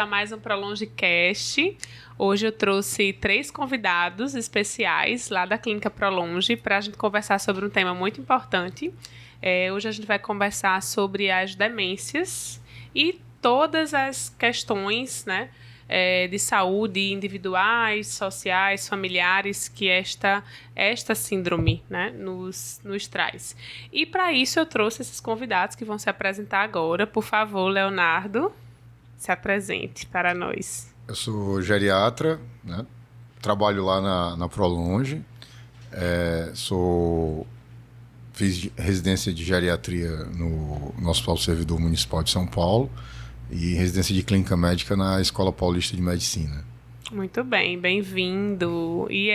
a mais um ProLongeCast. Hoje eu trouxe 3 convidados especiais lá da Clínica ProLonge para a gente conversar sobre um tema muito importante. Hoje a gente vai conversar sobre as demências e todas as questões, né, de saúde individuais, sociais, familiares que esta síndrome, né, nos traz. E para isso eu trouxe esses convidados que vão se apresentar agora. Por favor, Leonardo, se apresente para nós. Eu sou geriatra, né? Trabalho lá na ProLonge, fiz residência de geriatria no Hospital Servidor Municipal de São Paulo e residência de clínica médica na Escola Paulista de Medicina. Muito bem, bem-vindo. E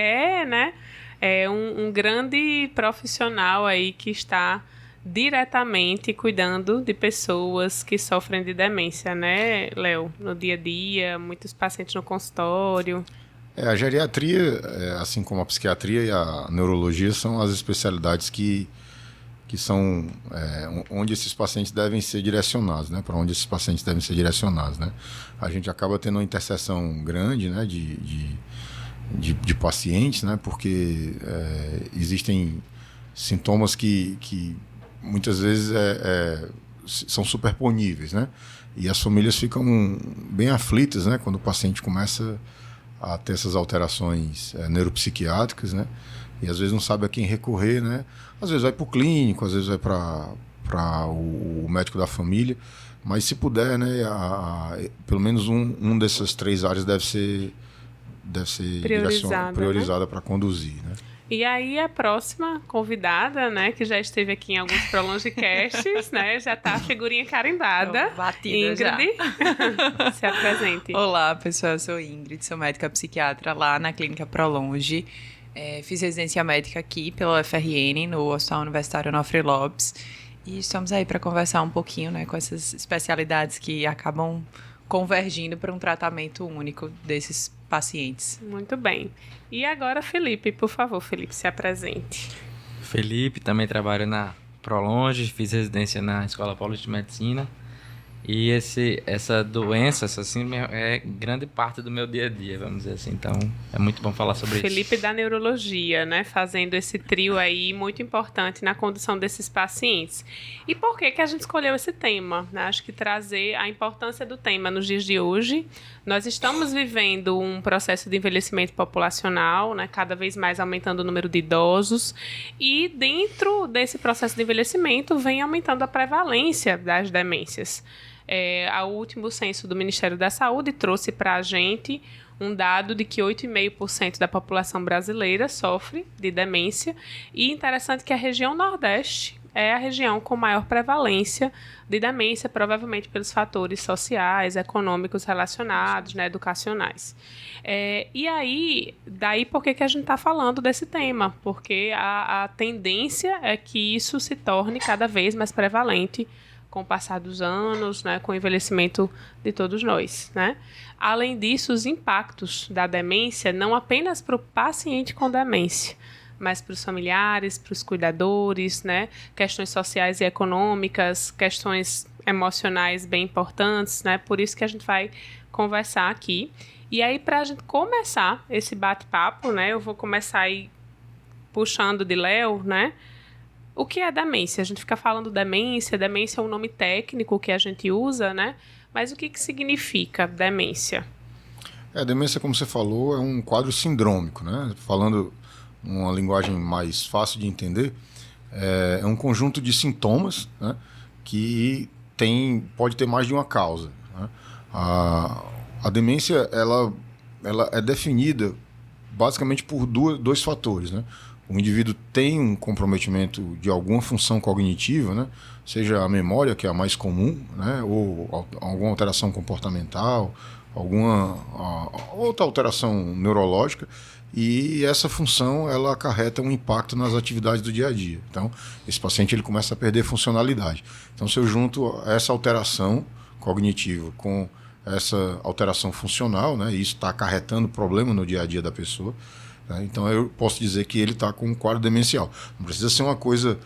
um grande profissional aí que está diretamente cuidando de pessoas que sofrem de demência, né, Léo? No dia a dia, muitos pacientes no consultório. A geriatria, assim como a psiquiatria e a neurologia, são as especialidades que são onde esses pacientes devem ser direcionados, né? Para onde esses pacientes devem ser direcionados, né? A gente acaba tendo uma interseção grande, né, de pacientes, né? Porque existem sintomas que muitas vezes são superponíveis, né? E as famílias ficam bem aflitas, né, quando o paciente começa a ter essas alterações neuropsiquiátricas, né? E às vezes não sabe a quem recorrer, né? Às vezes vai para o clínico, às vezes vai para o médico da família, mas se puder, né, pelo menos um dessas 3 áreas deve ser priorizada, né, para conduzir, né? E aí a próxima convidada, né, que já esteve aqui em alguns ProLongeCasts, né, já está a figurinha carimbada. Batida Ingrid, já. Se apresente. Olá, pessoal, eu sou Ingrid, sou médica psiquiatra lá na Clínica ProLonge. Fiz residência médica aqui pela UFRN, no Hospital Universitário Onofre Lopes. E estamos aí para conversar um pouquinho, né, com essas especialidades que acabam convergindo para um tratamento único desses pacientes. Muito bem. E agora, Felipe, por favor, Felipe, se apresente. Felipe, também trabalho na ProLonge, fiz residência na Escola Paulista de Medicina. E essa doença, essa síndrome é grande parte do meu dia a dia, vamos dizer assim. Então, é muito bom falar sobre isso. Felipe da neurologia, né? Fazendo esse trio aí muito importante na condução desses pacientes. E por que a gente escolheu esse tema? Né? Acho que trazer a importância do tema nos dias de hoje. Nós estamos vivendo um processo de envelhecimento populacional, né? Cada vez mais aumentando o número de idosos. E dentro desse processo de envelhecimento vem aumentando a prevalência das demências. O último censo do Ministério da Saúde trouxe para a gente um dado de que 8,5% da população brasileira sofre de demência. E interessante que a região Nordeste é a região com maior prevalência de demência, provavelmente pelos fatores sociais, econômicos relacionados, né, educacionais. E aí, daí por que a gente está falando desse tema? Porque a tendência é que isso se torne cada vez mais prevalente com o passar dos anos, né, com o envelhecimento de todos nós, né? Além disso, os impactos da demência, não apenas para o paciente com demência, mas para os familiares, para os cuidadores, né? Questões sociais e econômicas, questões emocionais bem importantes, né? Por isso que a gente vai conversar aqui. E aí, para a gente começar esse bate-papo, né, eu vou começar aí puxando de Léo, né? O que é demência? A gente fica falando demência é um nome técnico que a gente usa, né? Mas o que significa demência? Demência, como você falou, é um quadro sindrômico, né? Falando uma linguagem mais fácil de entender, é um conjunto de sintomas, né, que pode ter mais de uma causa, né? A demência ela é definida basicamente por dois fatores, né? O indivíduo tem um comprometimento de alguma função cognitiva, né? Seja a memória, que é a mais comum, né? Ou alguma alteração comportamental, alguma outra alteração neurológica, e essa função ela acarreta um impacto nas atividades do dia a dia. Então, esse paciente ele começa a perder funcionalidade. Então, se eu junto essa alteração cognitiva com essa alteração funcional, né? E isso está acarretando problema no dia a dia da pessoa, então eu posso dizer que ele está com um quadro demencial. Não precisa ser uma coisa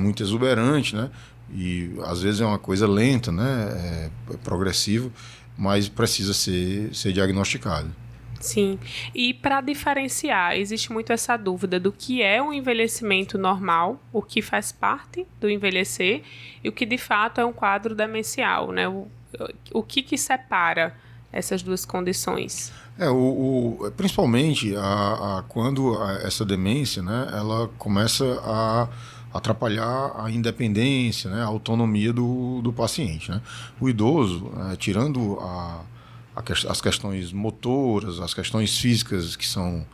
muito exuberante, né? E às vezes é uma coisa lenta, né? Progressiva, mas precisa ser diagnosticado. Sim, e para diferenciar, existe muito essa dúvida do que é um envelhecimento normal, o que faz parte do envelhecer, e o que de fato é um quadro demencial, né? O que separa essas duas condições? Principalmente quando essa demência, né, ela começa a atrapalhar a independência, né, a autonomia do paciente, né? O idoso, tirando as questões motoras, as questões físicas que são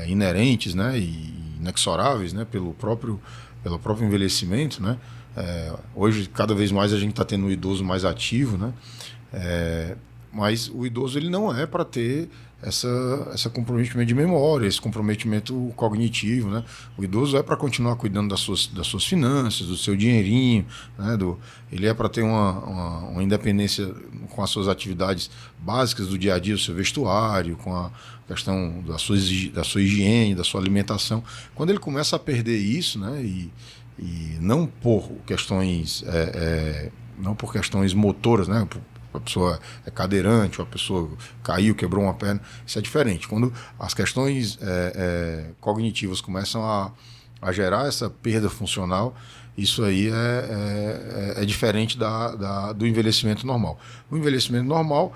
inerentes, né, e inexoráveis, né, pelo próprio envelhecimento, né? Hoje, cada vez mais a gente está tendo um idoso mais ativo, né? Mas o idoso ele não é para ter esse comprometimento de memória, esse comprometimento cognitivo, né? O idoso é para continuar cuidando das suas finanças, do seu dinheirinho, né? Ele é para ter uma independência com as suas atividades básicas do dia a dia, do seu vestuário, com a questão da sua higiene, da sua alimentação. Quando ele começa a perder isso, né? E não por questões motoras, né? A pessoa é cadeirante, ou a pessoa caiu, quebrou uma perna, isso é diferente. Quando as questões cognitivas começam a gerar essa perda funcional, isso aí é diferente do envelhecimento normal. O envelhecimento normal,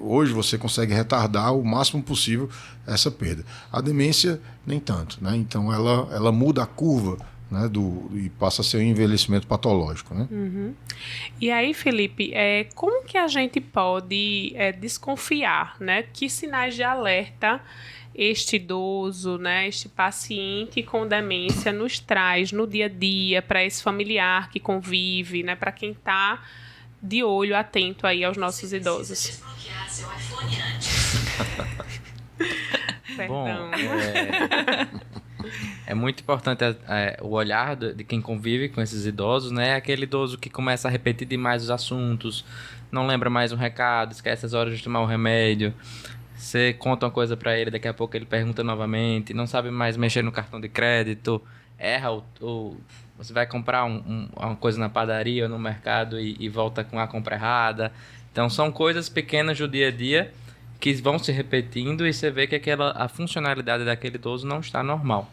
hoje você consegue retardar o máximo possível essa perda. A demência, nem tanto, né? Então ela muda a curva, né, e passa a ser um envelhecimento patológico, né? Uhum. E aí, Felipe, como que a gente pode desconfiar, né? Que sinais de alerta este idoso, né, este paciente com demência nos traz no dia a dia para esse familiar que convive, né, para quem está de olho atento aí aos nossos idosos? Bom, Perdão. é muito importante o olhar de quem convive com esses idosos, né? Aquele idoso que começa a repetir demais os assuntos, não lembra mais um recado, esquece as horas de tomar o remédio. Você conta uma coisa para ele, daqui a pouco ele pergunta novamente, não sabe mais mexer no cartão de crédito, erra você vai comprar uma coisa na padaria ou no mercado e volta com a compra errada. Então são coisas pequenas do dia a dia que vão se repetindo e você vê que a funcionalidade daquele idoso não está normal,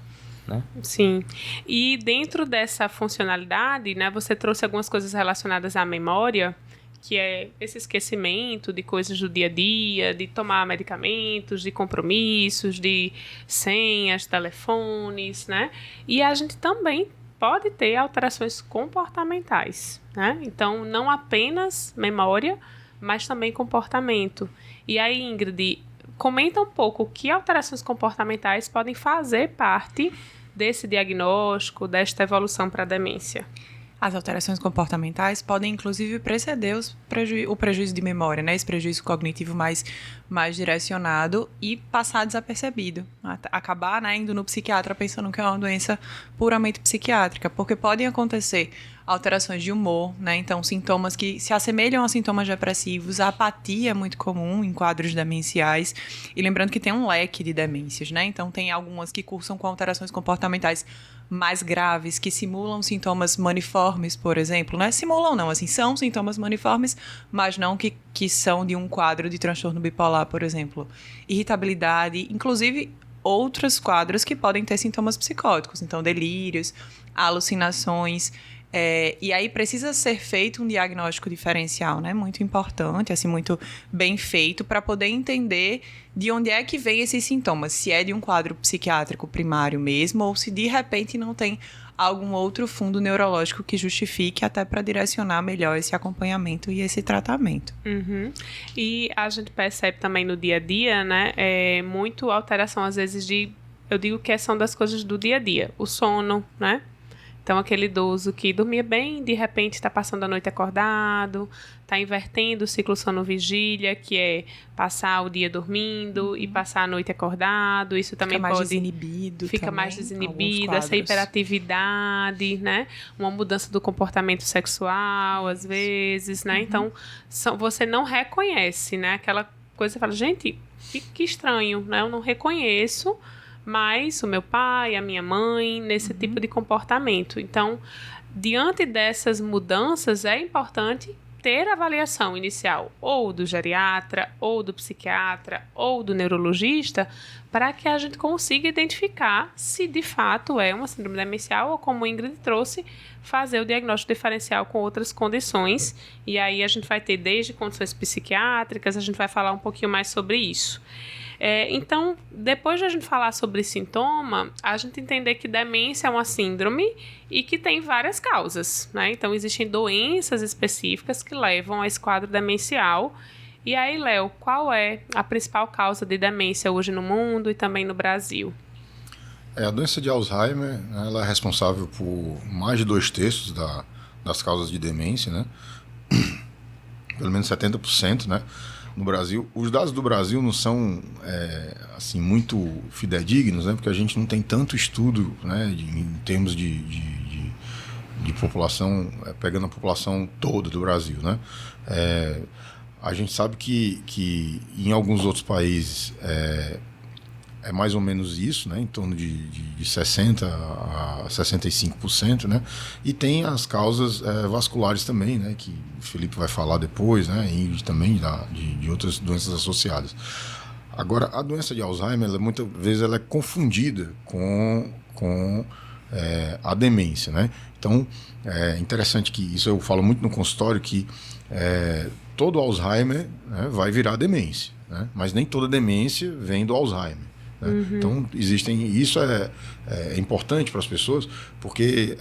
né? Sim. E dentro dessa funcionalidade, né, você trouxe algumas coisas relacionadas à memória, que é esse esquecimento de coisas do dia a dia, de tomar medicamentos, de compromissos, de senhas, telefones, né? E a gente também pode ter alterações comportamentais, né? Então, não apenas memória, mas também comportamento. E aí, Ingrid, comenta um pouco que alterações comportamentais podem fazer parte desse diagnóstico, desta evolução para a demência. As alterações comportamentais podem, inclusive, preceder o prejuízo de memória, né? Esse prejuízo cognitivo mais direcionado e passar desapercebido. Acabar, né, indo no psiquiatra pensando que é uma doença puramente psiquiátrica, porque podem acontecer alterações de humor, né? Então, sintomas que se assemelham a sintomas depressivos. A apatia é muito comum em quadros demenciais. E lembrando que tem um leque de demências, né? Então, tem algumas que cursam com alterações comportamentais mais graves, que simulam sintomas maniformes, por exemplo, né? Simulam não, assim, são sintomas maniformes, mas não que são de um quadro de transtorno bipolar, por exemplo. Irritabilidade, inclusive outros quadros que podem ter sintomas psicóticos, então delírios, alucinações. E aí precisa ser feito um diagnóstico diferencial, né? Muito importante, assim, muito bem feito, para poder entender de onde é que vem esses sintomas. Se é de um quadro psiquiátrico primário mesmo, ou se de repente não tem algum outro fundo neurológico que justifique, até para direcionar melhor esse acompanhamento e esse tratamento. Uhum. E a gente percebe também no dia a dia, né? Muito alteração, às vezes, eu digo que são das coisas do dia a dia. O sono, né? Então, aquele idoso que dormia bem, de repente está passando a noite acordado, está invertendo o ciclo sono-vigília, que é passar o dia dormindo e passar a noite acordado. Isso também fica mais desinibido, essa hiperatividade, né? Uma mudança do comportamento sexual, às vezes, né? Então, você não reconhece, né? Aquela coisa, você fala, gente, que estranho, né? Eu não reconheço mais o meu pai, a minha mãe, nesse tipo de comportamento. Então, diante dessas mudanças, é importante ter avaliação inicial ou do geriatra, ou do psiquiatra, ou do neurologista, para que a gente consiga identificar se de fato é uma síndrome demencial ou, como o Ingrid trouxe, fazer o diagnóstico diferencial com outras condições. E aí a gente vai ter desde condições psiquiátricas, a gente vai falar um pouquinho mais sobre isso. Então, depois de a gente falar sobre sintoma, a gente entender que demência é uma síndrome e que tem várias causas, né? Então, existem doenças específicas que levam a esse quadro demencial. E aí, Léo, qual é a principal causa de demência hoje no mundo e também no Brasil? A doença de Alzheimer, né, ela é responsável por mais de 2/3 das causas de demência, né? Pelo menos 70%, né? No Brasil. Os dados do Brasil não são assim, muito fidedignos, né? Porque a gente não tem tanto estudo, né, em termos de população, pegando a população toda do Brasil, né? A gente sabe que em alguns outros países é mais ou menos isso, né? Em torno de 60% a 65%, né? E tem as causas vasculares também, né? Que o Felipe vai falar depois, né? E também de outras doenças associadas. Agora, a doença de Alzheimer, muitas vezes ela é confundida com a demência, né? Então, é interessante que isso eu falo muito no consultório, que todo Alzheimer, né, vai virar demência, né? Mas nem toda demência vem do Alzheimer. Uhum. Então, isso é importante para as pessoas, porque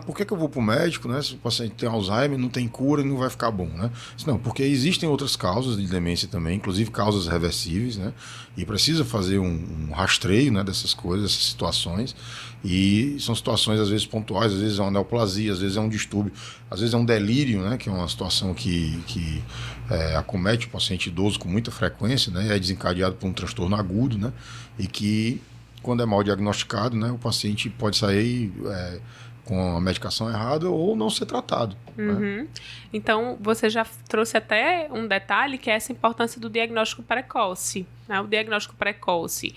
por que eu vou para o médico, né, se o paciente tem Alzheimer, não tem cura e não vai ficar bom, né? Não, porque existem outras causas de demência também, inclusive causas reversíveis, né, e precisa fazer um rastreio, né, dessas coisas, dessas situações, e são situações às vezes pontuais, às vezes é uma neoplasia, às vezes é um distúrbio, às vezes é um delírio, né, que é uma situação que acomete o paciente idoso com muita frequência, né, e é desencadeado por um transtorno agudo, né, e que, quando é mal diagnosticado, né, o paciente pode sair com a medicação errada ou não ser tratado. Uhum. Né? Então, você já trouxe até um detalhe, que é essa importância do diagnóstico precoce. Né? O diagnóstico precoce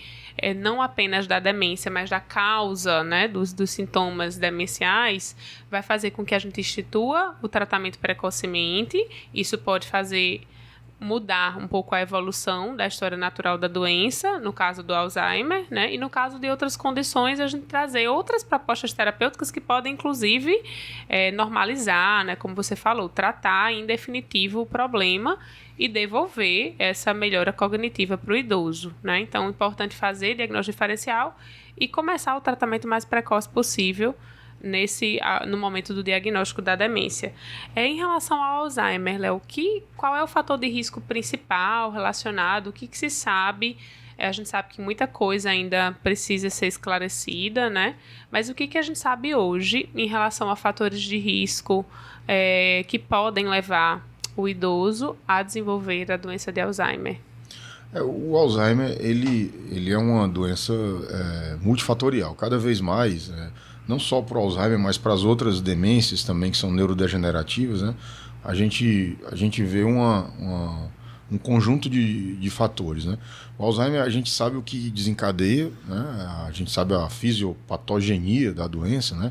não apenas da demência, mas da causa, né, dos sintomas demenciais, vai fazer com que a gente institua o tratamento precocemente. Isso pode fazer mudar um pouco a evolução da história natural da doença, no caso do Alzheimer, né? E no caso de outras condições, a gente trazer outras propostas terapêuticas que podem, inclusive, normalizar, né? Como você falou, tratar em definitivo o problema e devolver essa melhora cognitiva para o idoso, né? Então, é importante fazer diagnóstico diferencial e começar o tratamento mais precoce possível no momento do diagnóstico da demência. Em relação ao Alzheimer, Léo, qual é o fator de risco principal relacionado? O que se sabe? A gente sabe que muita coisa ainda precisa ser esclarecida, né? Mas o que a gente sabe hoje em relação a fatores de risco que podem levar o idoso a desenvolver a doença de Alzheimer? O Alzheimer, ele é uma doença multifatorial. Cada vez mais, não só para o Alzheimer, mas para as outras demências também, que são neurodegenerativas, né? A gente vê um conjunto de fatores, né? O Alzheimer, a gente sabe o que desencadeia, né? A gente sabe a fisiopatogenia da doença, né?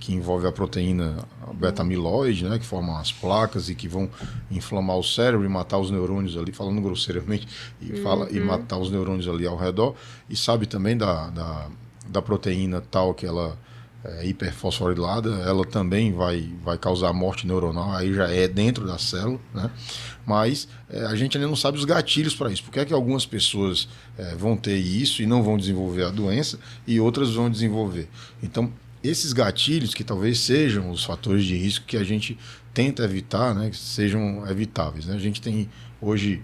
Que envolve a proteína beta-amiloide, né? Que forma as placas e que vão inflamar o cérebro e matar os neurônios ali, falando grosseiramente, e matar os neurônios ali ao redor. E sabe também da proteína tal que ela hiperfosforilada, ela também vai causar morte neuronal, aí já é dentro da célula, né? Mas a gente ainda não sabe os gatilhos para isso. Por que é que algumas pessoas vão ter isso e não vão desenvolver a doença e outras vão desenvolver? Então, esses gatilhos, que talvez sejam os fatores de risco que a gente tenta evitar, né, que sejam evitáveis, né? A gente tem hoje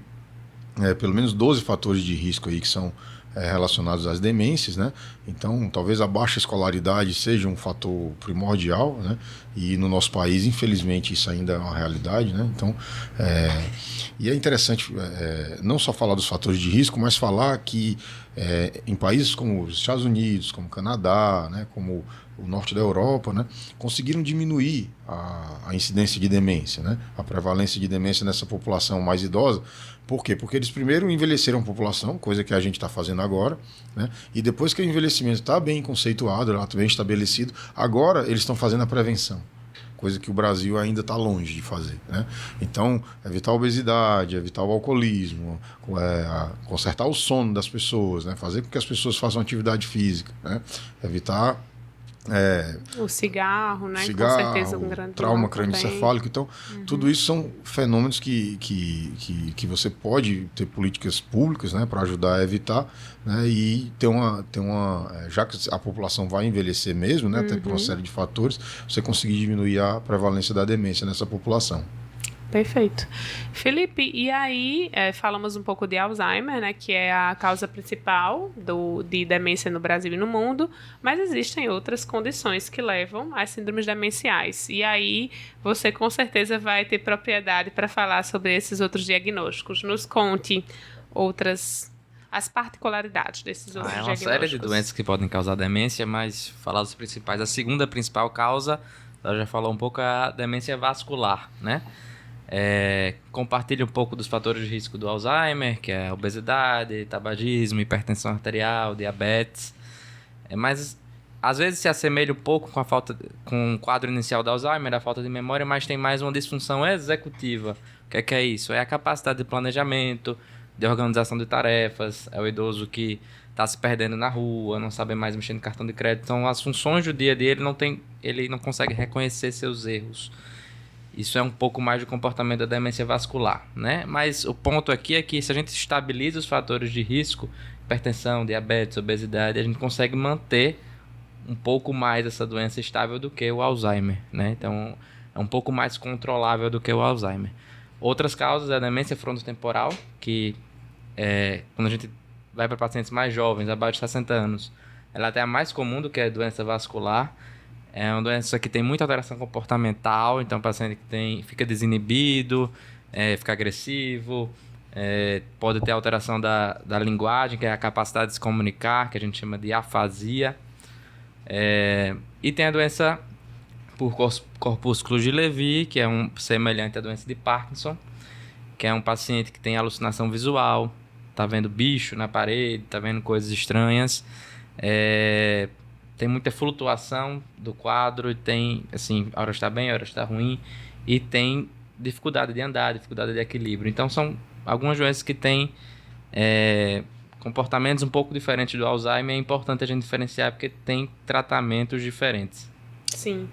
pelo menos 12 fatores de risco aí que são relacionados às demências, né? Então, talvez a baixa escolaridade seja um fator primordial, né? E no nosso país, infelizmente, isso ainda é uma realidade, né? Então, e é interessante não só falar dos fatores de risco, mas falar que em países como os Estados Unidos, como o Canadá, né? Como o norte da Europa, né? Conseguiram diminuir a incidência de demência, né? A prevalência de demência nessa população mais idosa. Por quê? Porque eles primeiro envelheceram a população, coisa que a gente está fazendo agora, né? E depois que o envelhecimento está bem conceituado, bem estabelecido, agora eles estão fazendo a prevenção. coisa que o Brasil ainda está longe de fazer, né? Então, evitar a obesidade, evitar o alcoolismo, consertar o sono das pessoas, né? Fazer com que as pessoas façam atividade física, né? Evitar o cigarro, né? cigarro, Com certeza um grande trauma vilão crânioencefálico. Então, tudo isso são fenômenos que você pode ter políticas públicas, né, para ajudar a evitar, né, e já que a população vai envelhecer mesmo, né, até por uma série de fatores, você conseguir diminuir a prevalência da demência nessa população. Perfeito. Felipe, e aí falamos um pouco de Alzheimer, né, que é a causa principal de demência no Brasil e no mundo, mas existem outras condições que levam às síndromes demenciais. E aí você com certeza vai ter propriedade para falar sobre esses outros diagnósticos. Nos conte as particularidades desses outros diagnósticos. É uma série de doenças que podem causar demência, mas falar dos principais. A segunda principal causa, ela já falou um pouco, é a demência vascular, né? Compartilha um pouco dos fatores de risco do Alzheimer, que é a obesidade, tabagismo, hipertensão arterial, diabetes. Mas às vezes se assemelha um pouco com o quadro inicial do Alzheimer, a falta de memória, mas tem mais uma disfunção executiva. O que é isso? É a capacidade de planejamento, de organização de tarefas, é o idoso que está se perdendo na rua, não sabe mais mexer no cartão de crédito. Então as funções do dia a dia ele não consegue reconhecer seus erros. Isso é um pouco mais do comportamento da demência vascular, né? Mas o ponto aqui é que se a gente estabiliza os fatores de risco, hipertensão, diabetes, obesidade, a gente consegue manter um pouco mais essa doença estável do que o Alzheimer, né? Então, é um pouco mais controlável do que o Alzheimer. Outras causas é a demência frontotemporal, que quando a gente vai para pacientes mais jovens, abaixo de 60 anos, ela é até a mais comum do que a doença vascular. É uma doença que tem muita alteração comportamental, então o paciente fica desinibido, fica agressivo, pode ter alteração da linguagem, que é a capacidade de se comunicar, que a gente chama de afasia. E tem a doença por corpúsculos de Levy, que é semelhante à doença de Parkinson, que é um paciente que tem alucinação visual, tá vendo bicho na parede, tá vendo coisas estranhas, tem muita flutuação do quadro, tem, assim, a hora está bem, a hora está ruim, e tem dificuldade de andar, dificuldade de equilíbrio. Então, são algumas doenças que têm comportamentos um pouco diferentes do Alzheimer. É importante a gente diferenciar porque tem tratamentos diferentes. Sim.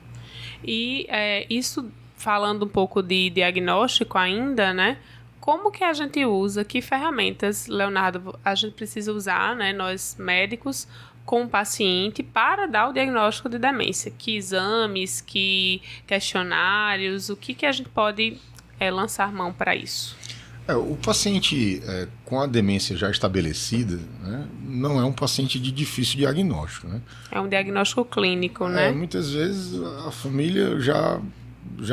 E isso, falando um pouco de diagnóstico ainda, né? Como que a gente usa, que ferramentas, Leonardo, a gente precisa usar, né, nós médicos, com o paciente para dar o diagnóstico de demência? Que exames, que questionários, o que a gente pode lançar mão para isso? O paciente com a demência já estabelecida, né, não é um paciente de difícil diagnóstico, né? É um diagnóstico clínico, né? Muitas vezes a família já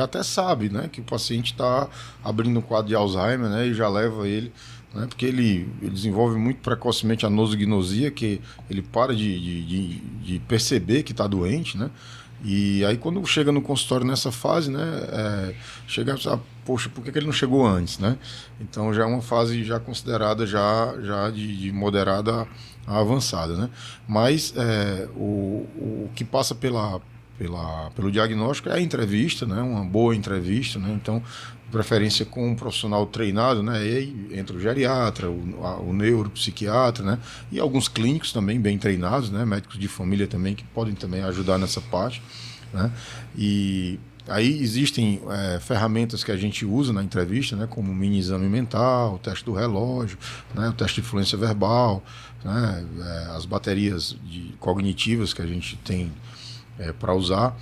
até sabe, né, que o paciente está abrindo um quadro de Alzheimer, né, e já leva ele, né, porque ele desenvolve muito precocemente a nosognosia, que ele para de perceber que está doente, né? E aí quando chega no consultório nessa fase, né, chega a pensar, poxa, por que ele não chegou antes, né? Então já é uma fase já considerada já de moderada a avançada, né? Mas o que passa pelo diagnóstico é a entrevista, né? Uma boa entrevista, né? Então, preferência com um profissional treinado, né? E aí entra o geriatra, o neuropsiquiatra, né? E alguns clínicos também bem treinados, né? Médicos de família também que podem também ajudar nessa parte, né? E aí existem ferramentas que a gente usa na entrevista, né? Como o mini exame mental, o teste do relógio, né? O teste de fluência verbal, né? As baterias cognitivas que a gente tem para usar,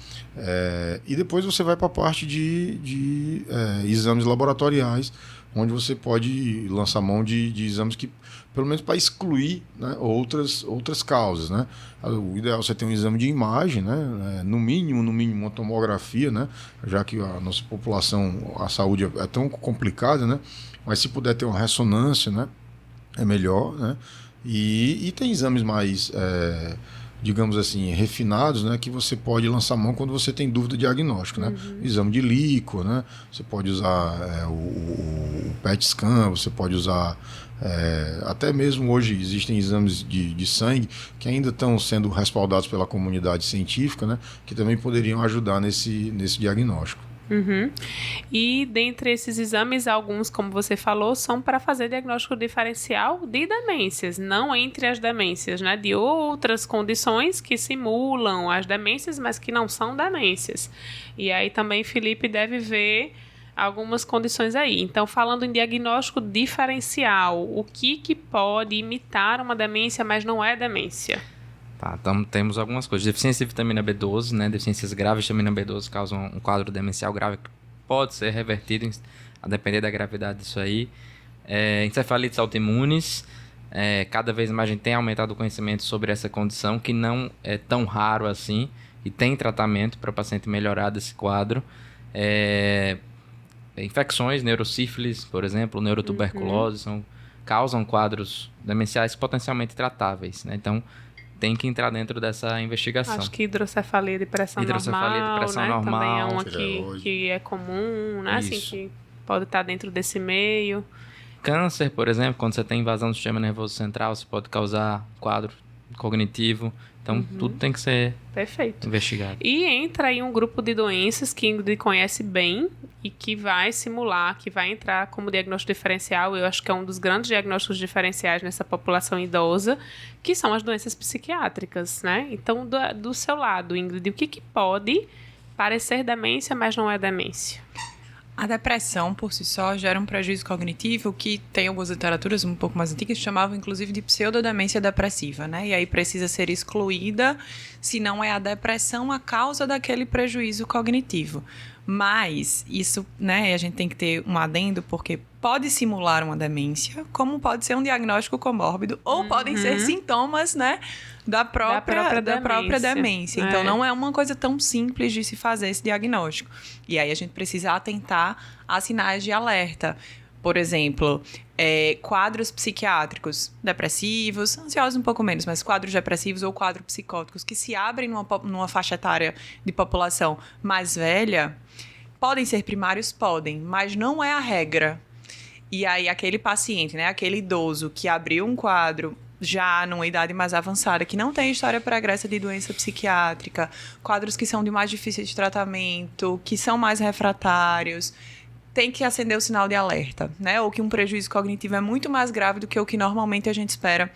e depois você vai para a parte de exames laboratoriais, onde você pode lançar mão de exames que, pelo menos para excluir, né, outras causas, né? O ideal é você ter um exame de imagem, né, no mínimo uma tomografia, né, já que a nossa população, a saúde é tão complicada, né, mas se puder ter uma ressonância, né, é melhor, né? E tem exames mais digamos assim, refinados, né, que você pode lançar mão quando você tem dúvida de diagnóstico, né? Exame de líquor, né? Você pode usar o PET scan, você pode usar até mesmo hoje existem exames de sangue que ainda estão sendo respaldados pela comunidade científica, né, que também poderiam ajudar nesse diagnóstico. E dentre esses exames, alguns, como você falou, são para fazer diagnóstico diferencial de demências, não entre as demências, né? De outras condições que simulam as demências, mas que não são demências. E aí também Felipe deve ver algumas condições aí. Então, falando em diagnóstico diferencial, o que pode imitar uma demência, mas não é demência? Tá, então temos algumas coisas. Deficiência de vitamina B12, né? Deficiências graves de vitamina B12 causam um quadro demencial grave que pode ser revertido a depender da gravidade disso aí. Encefalites autoimunes. Cada vez mais a gente tem aumentado o conhecimento sobre essa condição, que não é tão raro assim, e tem tratamento para o paciente melhorar desse quadro. Infecções, neurosífilis, por exemplo, neurotuberculose, causam quadros demenciais potencialmente tratáveis, né? Então, tem que entrar dentro dessa investigação. Acho que hidrocefalia de pressão normal, né? Normal, também é uma que é comum, né? Assim, que pode estar dentro desse meio. Câncer, por exemplo, quando você tem invasão do sistema nervoso central, você pode causar quadro cognitivo. Então, tudo tem que ser investigado. E entra aí um grupo de doenças que Ingrid conhece bem e que vai simular, que vai entrar como diagnóstico diferencial. Eu acho que é um dos grandes diagnósticos diferenciais nessa população idosa, que são as doenças psiquiátricas, né? Então, do seu lado, Ingrid, o que pode parecer demência, mas não é demência? A depressão, por si só, gera um prejuízo cognitivo que tem algumas literaturas um pouco mais antigas que chamavam, inclusive, de pseudodemência depressiva, né? E aí precisa ser excluída se não é a depressão a causa daquele prejuízo cognitivo. Mas isso, né, a gente tem que ter um adendo, porque pode simular uma demência, como pode ser um diagnóstico comórbido, ou podem ser sintomas, né, da própria demência. Então, não é uma coisa tão simples de se fazer esse diagnóstico. E aí a gente precisa atentar a sinais de alerta. Por exemplo, quadros psiquiátricos depressivos, ansiosos um pouco menos, mas quadros depressivos ou quadros psicóticos que se abrem numa faixa etária de população mais velha, podem ser primários? Podem, mas não é a regra. E aí aquele paciente, né, aquele idoso que abriu um quadro já numa idade mais avançada, que não tem história pregressa de doença psiquiátrica, quadros que são de mais difícil de tratamento, que são mais refratários, tem que acender o sinal de alerta, né? Ou que um prejuízo cognitivo é muito mais grave do que o que normalmente a gente espera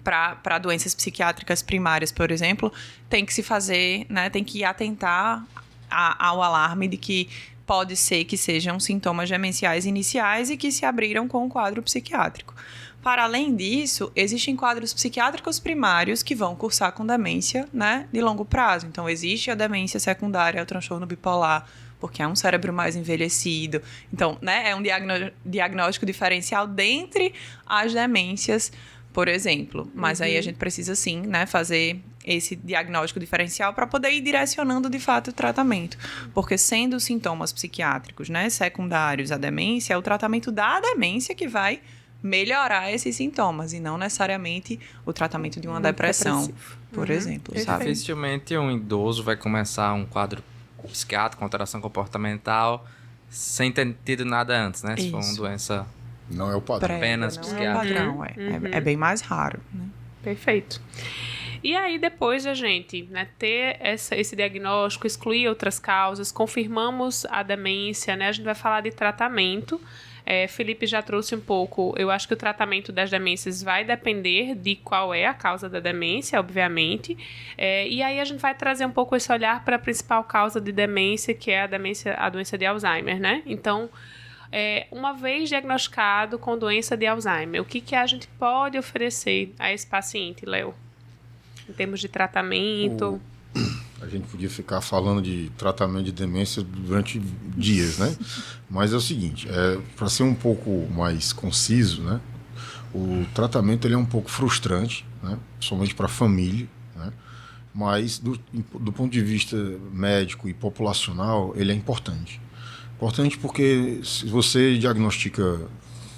para doenças psiquiátricas primárias, por exemplo, tem que se fazer, né? Tem que atentar ao alarme de que pode ser que sejam sintomas demenciais iniciais e que se abriram com o quadro psiquiátrico. Para além disso, existem quadros psiquiátricos primários que vão cursar com demência, né, de longo prazo. Então, existe a demência secundária ao transtorno bipolar, porque é um cérebro mais envelhecido. Então, né, é um diagnóstico diferencial dentre as demências, por exemplo. Mas aí a gente precisa, sim, né, fazer esse diagnóstico diferencial para poder ir direcionando, de fato, o tratamento. Porque sendo sintomas psiquiátricos, né, secundários à demência, é o tratamento da demência que vai melhorar esses sintomas e não necessariamente o tratamento de uma depressão, por exemplo, sabe? Dificilmente um idoso vai começar um quadro psiquiátrico, alteração comportamental, sem ter tido nada antes, né? Se for uma doença... Não é o padrão. Apenas psiquiátrica. Não é o padrão, é bem mais raro, né? Perfeito. E aí, depois de a gente, né, ter esse diagnóstico, excluir outras causas, confirmamos a demência, né? A gente vai falar de tratamento. Felipe já trouxe um pouco, eu acho que o tratamento das demências vai depender de qual é a causa da demência, obviamente, e aí a gente vai trazer um pouco esse olhar para a principal causa de demência, que é a doença de Alzheimer, né? Então, uma vez diagnosticado com doença de Alzheimer, o que a gente pode oferecer a esse paciente, Léo? Em termos de tratamento... A gente podia ficar falando de tratamento de demência durante dias, né? Mas é o seguinte, para ser um pouco mais conciso, né? O tratamento ele é um pouco frustrante, né? Somente para a família, né? Mas do ponto de vista médico e populacional, ele é importante. Importante porque se você diagnostica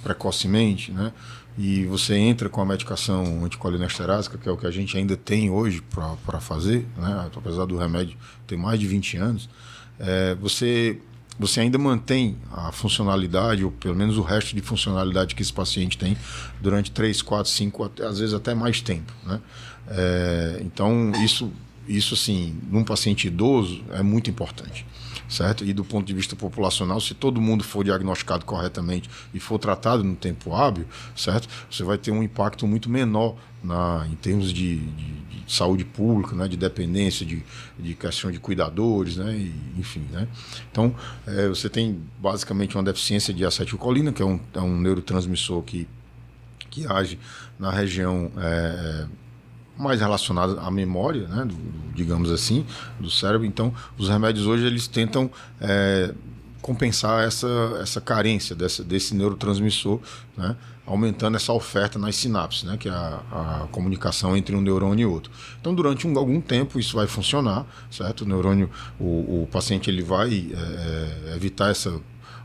precocemente, né? E você entra com a medicação anticolinesterásica, que é o que a gente ainda tem hoje para fazer, né? Apesar do remédio ter mais de 20 anos, você ainda mantém a funcionalidade, ou pelo menos o resto de funcionalidade que esse paciente tem durante 3, 4, 5, às vezes até mais tempo, né? Então, isso assim, num paciente idoso é muito importante, certo? E do ponto de vista populacional, se todo mundo for diagnosticado corretamente e for tratado no tempo hábil, certo? Você vai ter um impacto muito menor em termos de saúde pública, né? De dependência, de questão de cuidadores, né? Enfim, né? Então, você tem basicamente uma deficiência de acetilcolina, que é um neurotransmissor que age na região mais relacionada à memória, né, digamos assim, do cérebro. Então, os remédios hoje eles tentam compensar essa carência desse neurotransmissor, né, aumentando essa oferta nas sinapses, né, que é a comunicação entre um neurônio e outro. Então, durante algum tempo isso vai funcionar, certo? O neurônio, o paciente ele vai evitar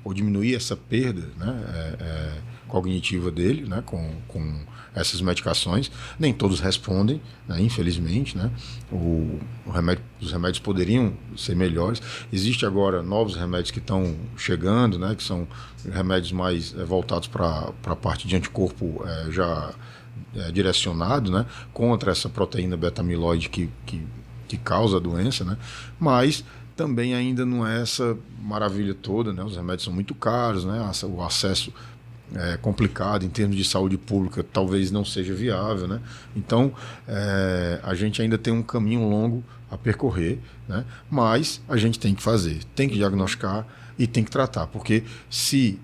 ou diminuir essa perda, né, cognitiva dele, né, com essas medicações. Nem todos respondem, né, infelizmente, né? Os remédios poderiam ser melhores. Existem agora novos remédios que estão chegando, né, que são remédios mais voltados para a parte de anticorpo já direcionado, né, contra essa proteína beta-amiloide que causa a doença, né? Mas também ainda não é essa maravilha toda, né? Os remédios são muito caros, né? O acesso complicado em termos de saúde pública, talvez não seja viável, né? Então, a gente ainda tem um caminho longo a percorrer, né? Mas a gente tem que fazer, tem que diagnosticar e tem que tratar, porque se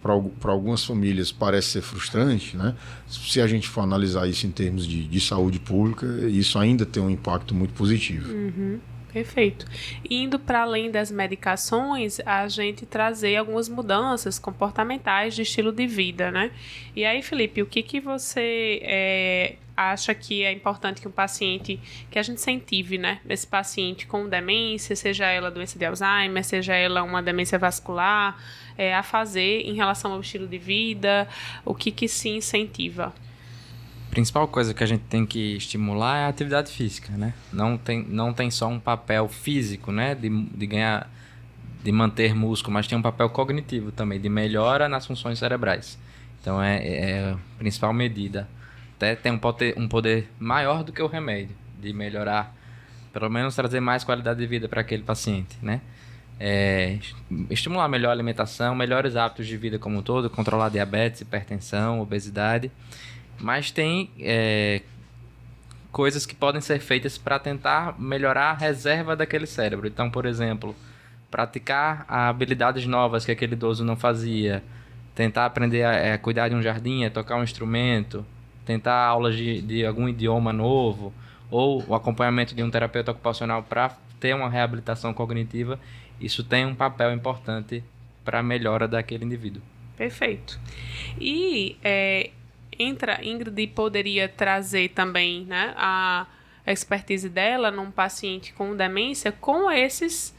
para algumas famílias parece ser frustrante, né? Se a gente for analisar isso em termos de saúde pública, isso ainda tem um impacto muito positivo. Uhum. Perfeito. Indo para além das medicações, a gente trazer algumas mudanças comportamentais de estilo de vida, né? E aí, Felipe, o que você acha que é importante que que a gente incentive, né, esse paciente com demência, seja ela doença de Alzheimer, seja ela uma demência vascular, a fazer em relação ao estilo de vida, o que se incentiva? A principal coisa que a gente tem que estimular é a atividade física, né? Não tem só um papel físico, né, de ganhar, de manter músculo, mas tem um papel cognitivo também, de melhora nas funções cerebrais. Então é a principal medida. Até tem um poder maior do que o remédio, de melhorar, pelo menos trazer mais qualidade de vida para aquele paciente, né? Estimular melhor a alimentação, melhores hábitos de vida como um todo, controlar diabetes, hipertensão, obesidade. Mas tem coisas que podem ser feitas para tentar melhorar a reserva daquele cérebro. Então, por exemplo, praticar habilidades novas que aquele idoso não fazia, tentar aprender a cuidar de um jardim, a tocar um instrumento, tentar aulas de algum idioma novo, ou o acompanhamento de um terapeuta ocupacional para ter uma reabilitação cognitiva. Isso tem um papel importante para a melhora daquele indivíduo. Perfeito. E Ingrid poderia trazer também, né, a expertise dela num paciente com demência com esses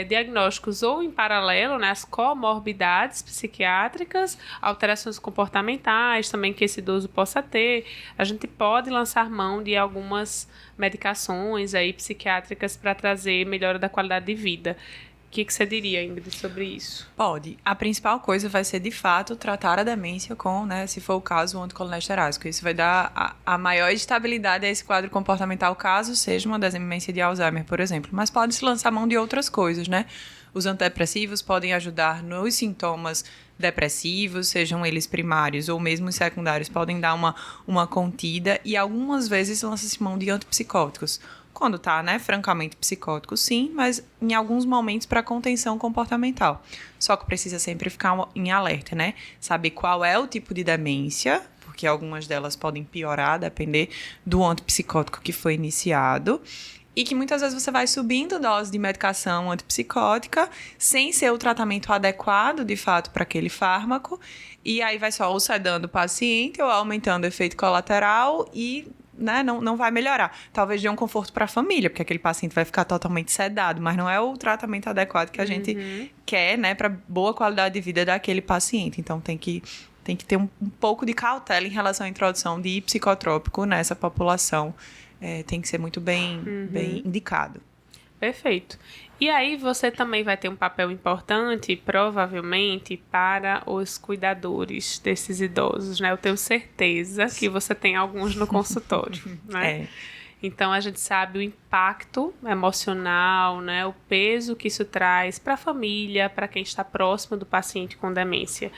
diagnósticos ou em paralelo, né, as comorbidades psiquiátricas, alterações comportamentais também que esse idoso possa ter. A gente pode lançar mão de algumas medicações aí psiquiátricas para trazer melhora da qualidade de vida. O que você diria, Ingrid, sobre isso? Pode. A principal coisa vai ser, de fato, tratar a demência com, né, se for o caso, o anticolinesterásico. Isso vai dar a maior estabilidade a esse quadro comportamental, caso seja uma demência de Alzheimer, por exemplo. Mas pode-se lançar mão de outras coisas, né? Os antidepressivos podem ajudar nos sintomas depressivos, sejam eles primários ou mesmo secundários, podem dar uma contida, e algumas vezes lança-se mão de antipsicóticos. Quando está, né, francamente psicótico, sim, mas em alguns momentos para contenção comportamental. Só que precisa sempre ficar em alerta, né? Saber qual é o tipo de demência, porque algumas delas podem piorar, a depender do antipsicótico que foi iniciado. E que muitas vezes você vai subindo dose de medicação antipsicótica sem ser o tratamento adequado, de fato, para aquele fármaco. E aí vai só ou sedando o paciente ou aumentando o efeito colateral e né, não vai melhorar. Talvez dê um conforto para a família, porque aquele paciente vai ficar totalmente sedado, mas não é o tratamento adequado que a gente quer, né, para boa qualidade de vida daquele paciente. Então, tem que ter um pouco de cautela em relação à introdução de psicotrópico nessa população. Tem que ser muito bem indicado. Perfeito. E aí você também vai ter um papel importante, provavelmente, para os cuidadores desses idosos, né? Eu tenho certeza que você tem alguns no consultório, né? Então, a gente sabe o impacto emocional, né? O peso que isso traz para a família, para quem está próximo do paciente com demência.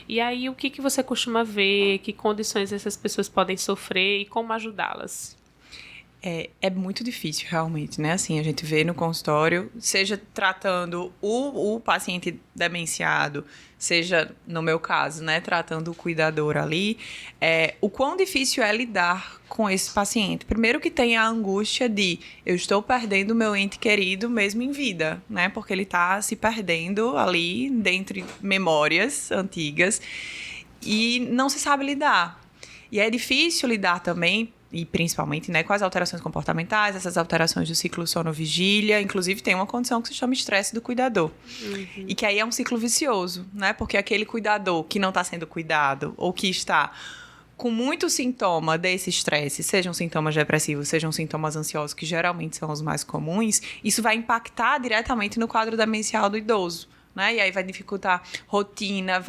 E aí, o que você costuma ver, que condições essas pessoas podem sofrer e como ajudá-las? É muito difícil, realmente, né? Assim, a gente vê no consultório, seja tratando o paciente demenciado, seja, no meu caso, né, tratando o cuidador ali, o quão difícil é lidar com esse paciente. Primeiro que tem a angústia de eu estou perdendo o meu ente querido mesmo em vida, né? Porque ele está se perdendo ali, dentre memórias antigas, e não se sabe lidar. E é difícil lidar também, e principalmente, né, com as alterações comportamentais, essas alterações do ciclo sono-vigília. Inclusive, tem uma condição que se chama estresse do cuidador. E que aí é um ciclo vicioso, né? Porque aquele cuidador que não está sendo cuidado ou que está com muito sintoma desse estresse, sejam sintomas depressivos, sejam sintomas ansiosos, que geralmente são os mais comuns, isso vai impactar diretamente no quadro demencial do idoso, né? E aí vai dificultar rotina,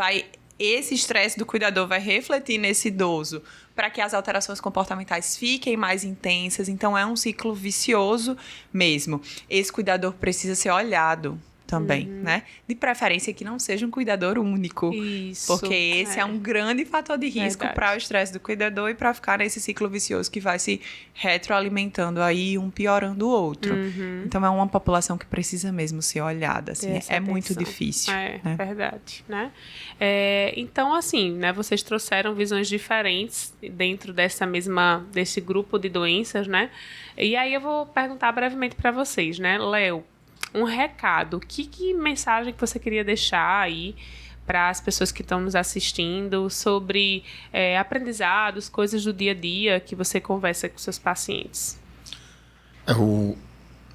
esse estresse do cuidador vai refletir nesse idoso para que as alterações comportamentais fiquem mais intensas. Então, é um ciclo vicioso mesmo. Esse cuidador precisa ser olhado também, né? De preferência que não seja um cuidador único. Isso. Porque esse é um grande fator de risco para o estresse do cuidador e para ficar nesse ciclo vicioso que vai se retroalimentando aí, um piorando o outro. Então, é uma população que precisa mesmo ser olhada, assim. É muito difícil. Né? Verdade, né? Então, assim, né? Vocês trouxeram visões diferentes dentro desse grupo de doenças, né? E aí eu vou perguntar brevemente para vocês, né? Léo, um recado, que mensagem que você queria deixar aí para as pessoas que estão nos assistindo sobre aprendizados, coisas do dia a dia que você conversa com seus pacientes?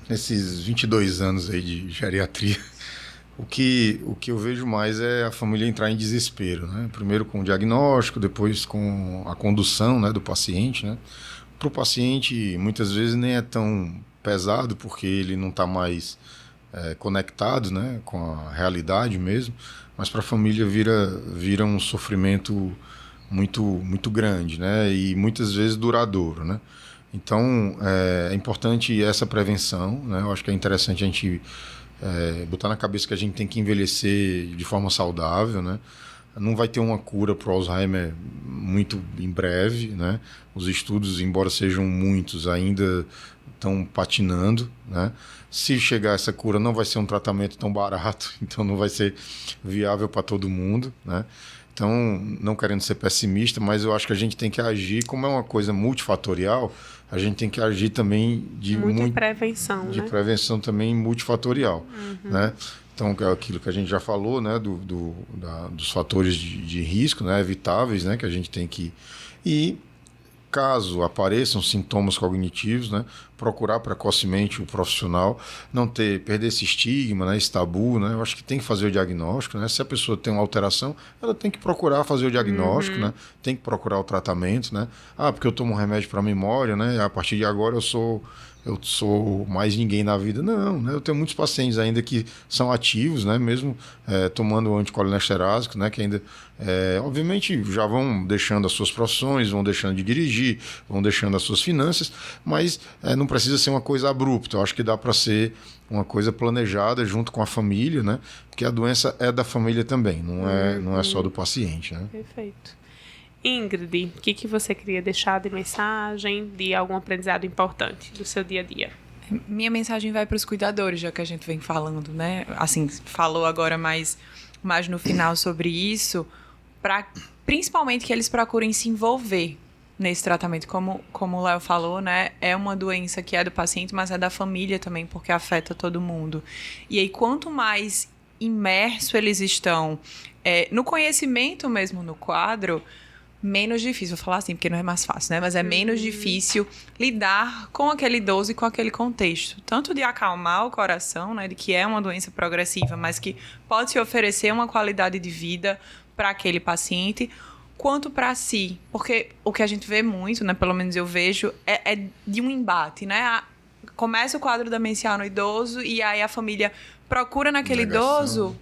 Nesses 22 anos aí de geriatria, o que eu vejo mais é a família entrar em desespero, né? Primeiro com o diagnóstico, depois com a condução, né, do paciente, né? Para o paciente, muitas vezes nem é tão pesado, porque ele não está mais conectado, né, com a realidade mesmo, mas para a família vira um sofrimento muito grande, né, e muitas vezes duradouro, né. Então, é importante essa prevenção, né. Eu acho que é interessante a gente botar na cabeça que a gente tem que envelhecer de forma saudável, né. Não vai ter uma cura para o Alzheimer muito em breve, né. Os estudos, embora sejam muitos, ainda estão patinando, né. Se chegar essa cura, não vai ser um tratamento tão barato, então não vai ser viável para todo mundo, né. Então, não querendo ser pessimista, mas eu acho que a gente tem que agir, como é uma coisa multifatorial, a gente tem que agir também de prevenção, de né? prevenção também multifatorial, né? Então, é aquilo que a gente já falou, né, dos fatores de risco, né, evitáveis, né, que a gente tem que... E caso apareçam sintomas cognitivos, né, procurar precocemente o profissional, perder esse estigma, né, esse tabu, né, eu acho que tem que fazer o diagnóstico, né, se a pessoa tem uma alteração, ela tem que procurar fazer o diagnóstico, né, tem que procurar o tratamento, né, porque eu tomo um remédio para memória, né, a partir de agora eu sou mais ninguém na vida. Não, né? Eu tenho muitos pacientes ainda que são ativos, né? Mesmo tomando anticolinesterásico, né? Que ainda, obviamente, já vão deixando as suas profissões, vão deixando de dirigir, vão deixando as suas finanças, mas não precisa ser uma coisa abrupta. Eu acho que dá para ser uma coisa planejada junto com a família, né? Porque a doença é da família também, não é só do paciente, né? Perfeito. Ingrid, o que você queria deixar de mensagem, de algum aprendizado importante do seu dia a dia? Minha mensagem vai para os cuidadores, já que a gente vem falando, né? Assim, falou agora mais no final sobre isso, principalmente que eles procurem se envolver nesse tratamento. Como o Léo falou, né? É uma doença que é do paciente, mas é da família também, porque afeta todo mundo. E aí, quanto mais imerso eles estão no conhecimento mesmo no quadro, menos difícil, vou falar assim, porque não é mais fácil, né? Mas é menos difícil lidar com aquele idoso e com aquele contexto. Tanto de acalmar o coração, né? De que é uma doença progressiva, mas que pode se oferecer uma qualidade de vida para aquele paciente, quanto para si. Porque o que a gente vê muito, né? Pelo menos eu vejo, é de um embate, né? Começa o quadro demencial no idoso e aí a família procura naquele idoso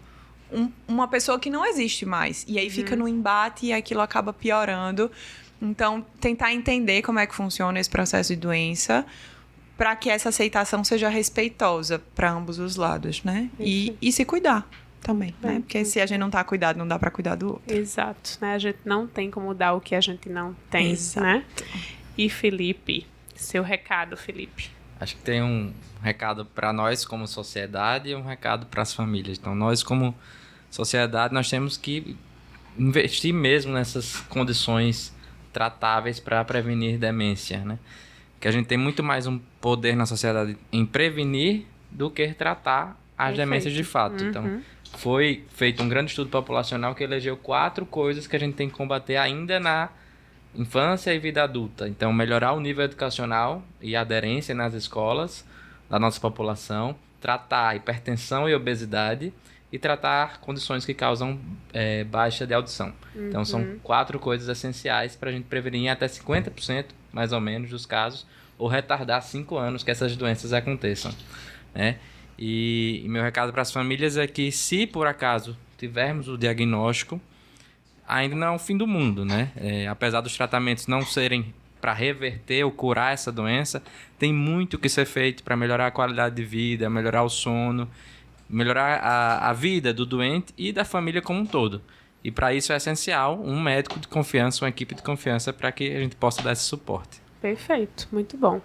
uma pessoa que não existe mais. E aí fica no embate e aquilo acaba piorando. Então, tentar entender como é que funciona esse processo de doença para que essa aceitação seja respeitosa para ambos os lados, né? E se cuidar também, né? Porque se a gente não tá cuidado, não dá para cuidar do outro. Exato, né? A gente não tem como dar o que a gente não tem, Exato. né? E Felipe, seu recado, Felipe. Acho que tem um recado para nós como sociedade e um recado para as famílias. Então, nós como sociedade, nós temos que investir mesmo nessas condições tratáveis para prevenir demência, né? Que a gente tem muito mais um poder na sociedade em prevenir do que tratar as demências de fato. Então, foi feito um grande estudo populacional que elegeu 4 coisas que a gente tem que combater ainda na infância e vida adulta. Então, melhorar o nível educacional e aderência nas escolas da nossa população, tratar hipertensão e obesidade e tratar condições que causam baixa de audição. Então, são 4 coisas essenciais para a gente prevenir até 50%, mais ou menos, dos casos, ou retardar 5 anos que essas doenças aconteçam, né? E meu recado para as famílias é que, se por acaso tivermos o diagnóstico, ainda não é o fim do mundo, né? Apesar dos tratamentos não serem para reverter ou curar essa doença, tem muito que ser feito para melhorar a qualidade de vida, melhorar o sono, melhorar a vida do doente e da família como um todo. E para isso é essencial um médico de confiança, uma equipe de confiança, para que a gente possa dar esse suporte. Perfeito, muito bom.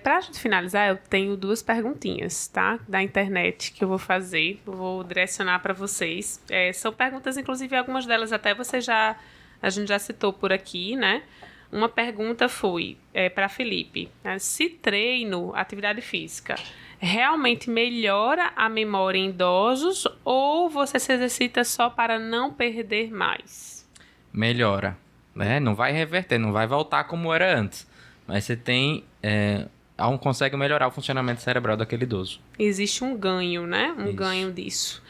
Para a gente finalizar, eu tenho 2 perguntinhas, tá? Da internet que eu vou fazer, vou direcionar para vocês. São perguntas, inclusive, algumas delas até a gente já citou por aqui, né? Uma pergunta foi para Felipe, né? Se treino, atividade física, realmente melhora a memória em idosos ou você se exercita só para não perder mais? Melhora, né? Não vai reverter, não vai voltar como era antes, mas você tem consegue melhorar o funcionamento cerebral daquele idoso. Existe um ganho, né? Um Isso. ganho disso.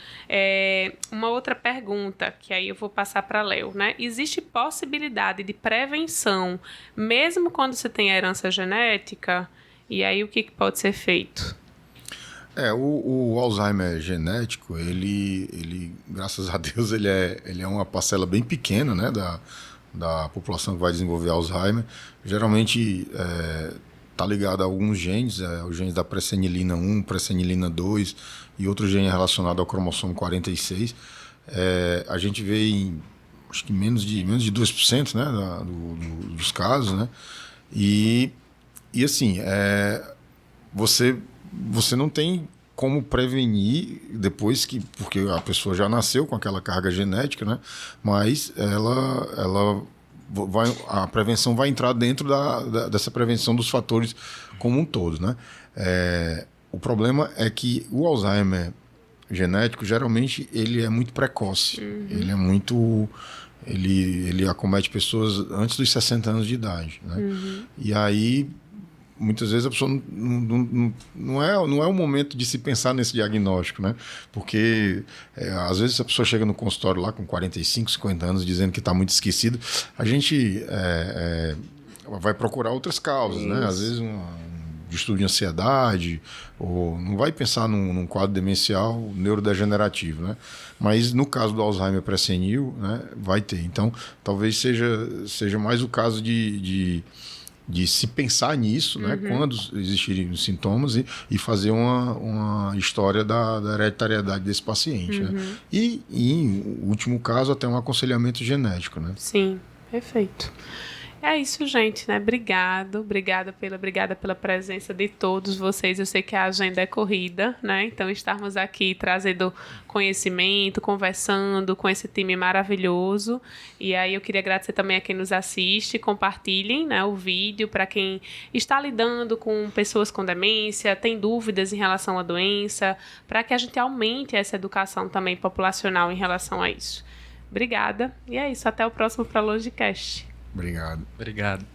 Uma outra pergunta, que aí eu vou passar para Léo, né? Existe possibilidade de prevenção, mesmo quando você tem herança genética? E aí o que pode ser feito? O Alzheimer genético, ele graças a Deus, ele é uma parcela bem pequena, né, da população que vai desenvolver Alzheimer. Geralmente está ligado a alguns genes, os genes da presenilina 1, presenilina 2 e outro gene relacionado ao cromossomo 46. A gente vê em, acho que menos de 2%, né, dos casos, né? E assim, você não tem como prevenir depois porque a pessoa já nasceu com aquela carga genética, né? Mas a prevenção vai entrar dentro dessa prevenção dos fatores como um todo, né? O problema é que o Alzheimer genético, geralmente, ele é muito precoce. Ele é muito... Ele acomete pessoas antes dos 60 anos de idade, né? E aí, muitas vezes a pessoa não é o momento de se pensar nesse diagnóstico, né? Porque às vezes a pessoa chega no consultório lá com 45, 50 anos dizendo que está muito esquecido, a gente vai procurar outras causas, né? Às vezes um distúrbio de ansiedade, ou não vai pensar num quadro demencial neurodegenerativo, né? Mas no caso do Alzheimer pré-senil, né, vai ter. Então, talvez seja mais o caso de se pensar nisso, né, quando existirem os sintomas e fazer uma história da hereditariedade desse paciente. Né? E, em último caso, até um aconselhamento genético. Né? Sim, perfeito. É isso, gente, né? Obrigada pela presença de todos vocês. Eu sei que a agenda é corrida, né? Então, estarmos aqui trazendo conhecimento, conversando com esse time maravilhoso. E aí, eu queria agradecer também a quem nos assiste. Compartilhem, né, o vídeo para quem está lidando com pessoas com demência, tem dúvidas em relação à doença, para que a gente aumente essa educação também populacional em relação a isso. Obrigada. E é isso, até o próximo ProLongCast. Obrigado. Obrigado.